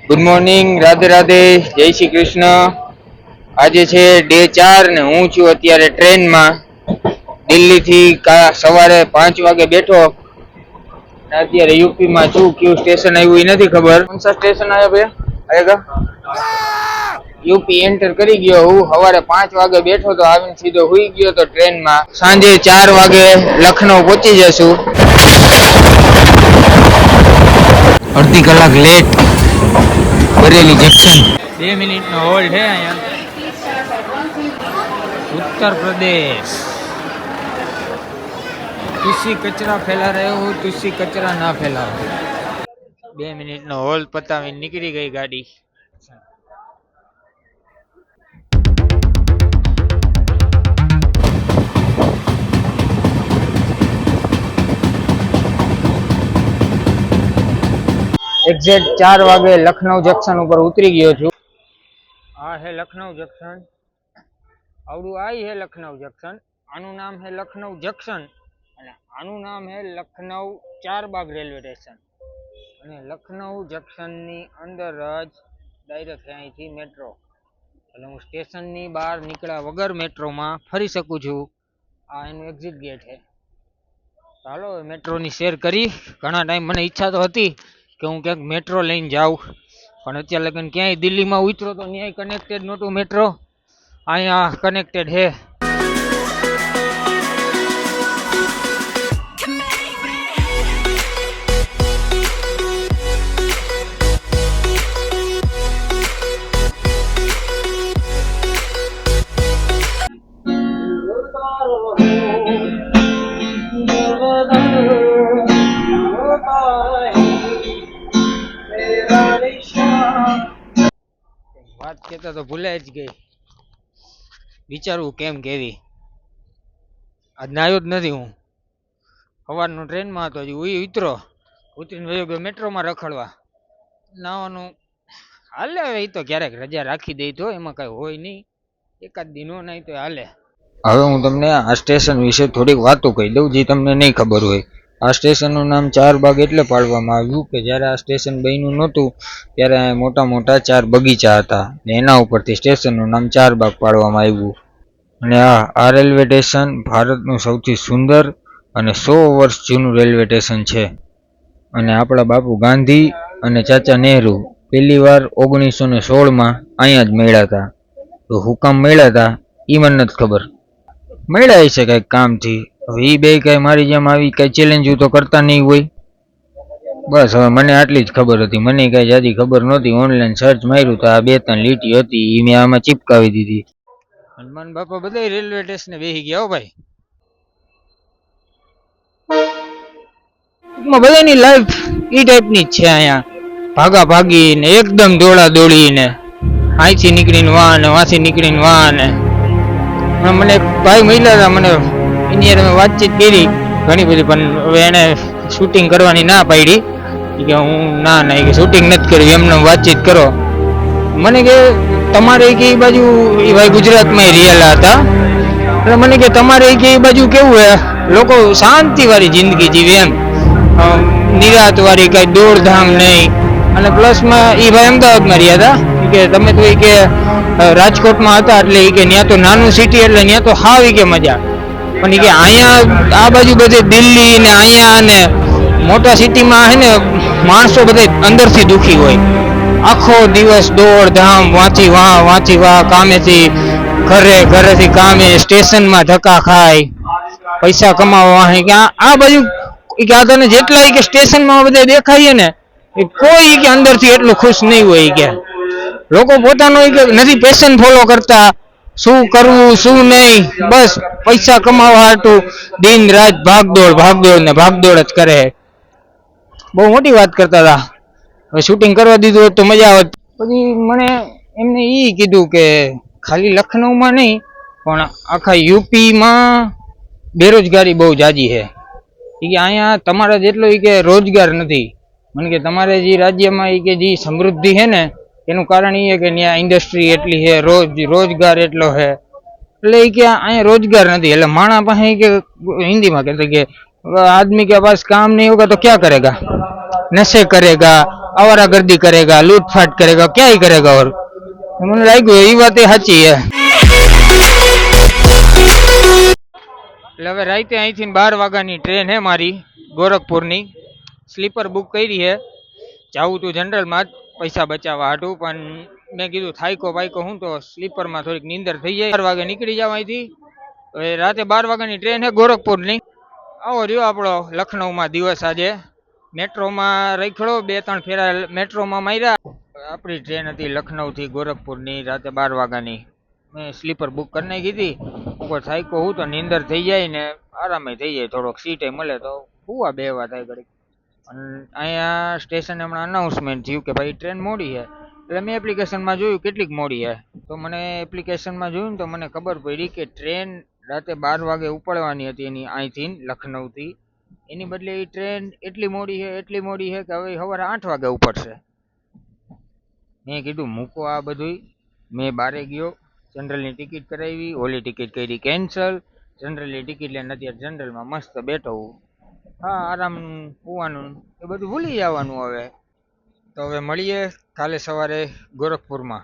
Good morning, Radhe Radhe, જય શ્રી કૃષ્ણ। આજે છે ડે 4 ને હું છું અત્યારે ટ્રેનમાં દિલ્હીથી સવારે 5 વાગે બેઠો અત્યારે યુપી માં છું। ક્યુ સ્ટેશન આવ્યું એ નથી ખબર। कौन सा स्टेशन आया भैया आएगा यूपी एंटर કરી ગયો હું। સવારે 5 વાગે બેઠો તો આવીને સીધો હુઈ ગયો તો ટ્રેનમાં। સાંજે 4 વાગે લખનઉ પહોંચી જશું। અડધી કલાક લેટ बरेली जंक्शन 2 मिनट नो होल्ड है यहाँ। उत्तर प्रदेश तुसी कचरा फैला रहे हो, तुसी कचरा ना फैलाओ। 2 मिनट नो होल्ड पतावी निकली गई गाड़ी। एग्जेक्ट 4 वागे लखनऊ जंक्शन ऊपर उतरी गयो छू। आ है लखनऊ जंक्शन, आवडू आई है लखनऊ जंक्शन। आनु नाम है लखनऊ जंक्शन અને આનું નામ है લખનઉ ચારબાગ રેલવે સ્ટેશન। અને લખનઉ જંક્શનની અંદર જ ડાયરેક્ટ છે અહીંથી મેટ્રો, એટલે હું સ્ટેશનની બહાર નીકળ્યા વગર મેટ્રોમાં ફરી શકું છું। આ એનું એક્ઝિટ ગેટ છે। ચાલો મેટ્રોની શેર કરી। ઘણા ટાઈમ મને ઈચ્છા તો હતી કે હું ક્યાંક મેટ્રો લઈને જાઉં, પણ અત્યારે લગન ક્યાંય દિલ્હીમાં ઉતરો તો ન્યાય કનેક્ટેડ નહોતું મેટ્રો, અહીંયા કનેક્ટેડ છે। વાત કેતા તો ભૂલાઈ જ ગઈ, વિચારવું કેમ કેવી। આજ નાયો જ નથી હું। સવારનો ટ્રેનમાં હતો, હજી ઉતરો, ઉતરીને વયો ગયો મેટ્રોમાં રખડવા। નાવાનું હાલે, હવે એ તો ક્યારેક રજા રાખી દઈ તો એમાં કઈ હોય નહીં, એકાદ દિન નહીં તો હાલે। હવે હું તમને આ સ્ટેશન વિશે થોડીક વાતો કહી દઉં જે તમને નહીં ખબર હોય। આ સ્ટેશનનું નામ ચારબાગ એટલે પાડવામાં આવ્યું કે જ્યારે આ સ્ટેશન બન્યું નહોતું ત્યારે મોટા મોટા 4 બગીચા હતા ને એના ઉપરથી સ્ટેશનનું નામ ચારબાગ પાડવામાં આવ્યું। અને આ રેલવે સ્ટેશન ભારતનું સૌથી સુંદર અને 100 વર્ષ જૂનું રેલવે સ્ટેશન છે। અને આપણા બાપુ ગાંધી અને ચાચા નહેરુ પહેલી વાર 1916માં અહીંયા જ મળ્યા હતા। તો હુકામ મળ્યા હતા એ મને નથી ખબર, મળ્યા હશે કંઈક કામથી। હવે એ બે કઈ મારી જેમ આવી કઈ ચેલેન્જ તો કરતા નહીં હોય। બસ હવે મને આટલી જ ખબર હતી, મને કઈ જાજી ખબર નહોતી। ઓનલાઈન સર્ચ માર્યું તો આ 2-3 લીટી હતી એ મેં આમાં ચિપકાવી દીધી। હનુમાન બાપા બધા રેલવે સ્ટેશને બેસી ગયા હો ભાઈ। બધાની લાઈફ એ ટાઈપની જ છે અહીંયા, ભાગા ભાગી ને એકદમ દોડા દોડી ને અહીંથી નીકળીને વાહ ને વાંથી નીકળીને વાહ ને। મને એક ભાઈ મળ્યા હતા, મને એની યાર મેં વાતચીત કરી ઘણી બધી, પણ હવે એને શૂટિંગ કરવાની ના પાડી કે હું ના કે શૂટિંગ નથી કરવી, એમને વાતચીત કરો। મને કે તમારે કે એ બાજુ એ ભાઈ ગુજરાતમાં રહેલા હતા, એટલે મને કે તમારે કે એ બાજુ કેવું હે, લોકો શાંતિવાળી જિંદગી જીવે એમ, નિરાતવાળી કઈ દોડધામ નહીં। અને પ્લસમાં એ ભાઈ અમદાવાદમાં રહ્યા હતા કે તમે તો એ કે રાજકોટમાં હતા એટલે એ કે ત્યાં તો નાનું સિટી એટલે ત્યાં તો હાવ કે મજા, પણ એ કે અહીંયા આ બાજુ બધે દિલ્હી ને અહીંયા ને મોટા સિટીમાં હે ને માણસો બધે અંદરથી દુખી હોય। આખો દિવસ દોડધામ, વાંચી વાહ કામેથી ઘરે, ઘરેથી કામે, સ્ટેશનમાં ધક્કા ખાય, પૈસા કમાવા કે આ બાજુ કે આ તને જેટલા કે સ્ટેશનમાં બધા દેખાય ને કોઈ કે અંદરથી એટલું ખુશ નહીં હોય કે લોકો પોતાનો નથી પેશન ફોલો કરતા, શું કરવું શું નહીં, બસ પૈસા કમાવા હાટું દિન રાત ભાગદોડ ને ભાગદોડ જ કરે। બહુ મોટી વાત કરતા હતા। હવે શૂટિંગ કરવા દીધું હોત તો મજા આવત। પછી મને એમને એ કીધું કે ખાલી લખનઉમાં નહીં પણ આખા યુપીમાં બેરોજગારી બહુ જાજી છે। એ કે અહીંયા તમારા જેટલો કે રોજગાર નથી। મને કે તમારે જે રાજ્યમાં કે જે સમૃદ્ધિ છે ને એનું કારણ એ કે ત્યાં ઇન્ડસ્ટ્રી એટલી છે, રોજગાર એટલો છે, એટલે કે અહીંયા રોજગાર નથી। એટલે માણા પાસે કે હિન્દીમાં કહેતા કે आदमी के पास काम नहीं होगा तो क्या करेगा, नशे करेगा, आवारागर्दी करेगा, लूटफाट करेगा, क्या ही करेगा। और મને લાગ્યું એ વાત સાચી છે। એટલે હવે રાતે અહીંથી 12 વાગ્યાની ટ્રેન હે મારી ગોરખપુરની, સ્લીપર બુક કરી છે। જાવું તું જનરલમાં જ પૈસા બચાવવા હાટું, પણ મેં કીધું થાયકો બાઈકો હું તો સ્લીપરમાં થોડીક નીંદર થઈ જાય, 12 વાગે નીકળી જાવ અહીંથી। હવે રાતે 12 વાગ્યાની ટ્રેન છે ગોરખપુરની। આવો રહ્યો આપણો લખનઉમાં દિવસ આજે। મેટ્રોમાં રખડો, 2-3 ફેરા મેટ્રોમાં માર્યા। આપણી ટ્રેન હતી લખનઉથી ગોરખપુરની રાતે 12 વાગ્યાની। મેં સ્લીપર બુક કરી નાખી હતી। ઉપર થાયકો હું તો નીંદર થઈ જાય ને આરામે થઈ જાય, થોડોક સીટે મળે તો હુવા બેહવા થાય ઘડીક। અને અહીંયા સ્ટેશને હમણાં અનાઉન્સમેન્ટ થયું કે ભાઈ ટ્રેન મોડી છે। એટલે મેં એપ્લિકેશનમાં જોયું કેટલીક મોડી છે, તો મને એપ્લિકેશનમાં જોયું ને તો મને ખબર પડી કે ટ્રેન રાતે 12 વાગે ઉપડવાની હતી એની અહીંથી લખનઉથી, એની બદલે એ ટ્રેન એટલી મોડી છે કે હવે સવારે 8 વાગે ઉપડશે। મેં કીધું મૂકો આ બધું, મેં બારે ગયો, જનરલની ટિકિટ કરાવી, ઓલી ટિકિટ કરી કેન્સલ, જનરલની ટિકિટ લઈને અત્યારે જનરલમાં મસ્ત બેઠો હું। હા, આરામ હોવાનું એ બધું ભૂલી જવાનું હવે। તો હવે મળીએ કાલે સવારે ગોરખપુરમાં।